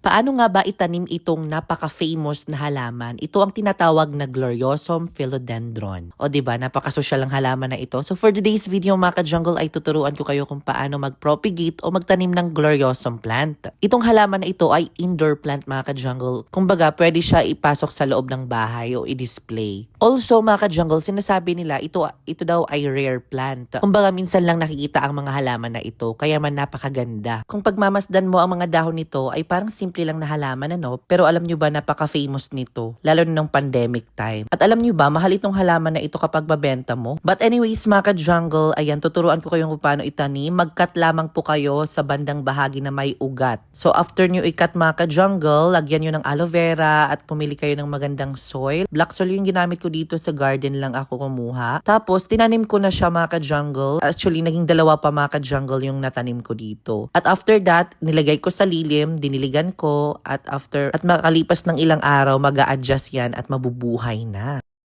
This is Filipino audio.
Paano nga ba itanim itong napaka-famous na halaman? Ito ang tinatawag na Gloriosum philodendron. O 'di ba, napaka-sosyal ang halaman na ito. So for today's video mga ka-jungle ay tuturuan ko kayo kung paano mag-propagate o magtanim ng Gloriosum plant. Itong halaman na ito ay indoor plant mga ka-jungle. Kumbaga, pwede siya ipasok sa loob ng bahay o i-display. Also mga ka-jungle, sinasabi nila ito daw ay rare plant. Kumbaga minsan lang nakikita ang mga halaman na ito, kaya man napakaganda. Kung pagmamasdan mo ang mga dahon nito ay parang simple lang na halaman pero alam nyo ba napaka-famous nito, lalo na nung pandemic time. At alam nyo ba, mahal itong halaman na ito kapag babenta mo. But anyways mga ka-jungle, ayan, tuturuan ko kayong kung paano itanim. Mag-cut lamang po kayo sa bandang bahagi na may ugat. So after nyo i-cut mga ka-jungle, lagyan nyo ng aloe vera at pumili kayo ng magandang soil. Black soil yung ginamit ko dito, sa garden lang ako kumuha. Tapos tinanim ko na siya mga ka-jungle. Actually, naging dalawa pa mga ka-jungle yung natanim ko dito. At after that, nilagay ko sa lilim, diniligan ko, at makalipas ng ilang araw, mag-a-adjust yan at mabubuhay na.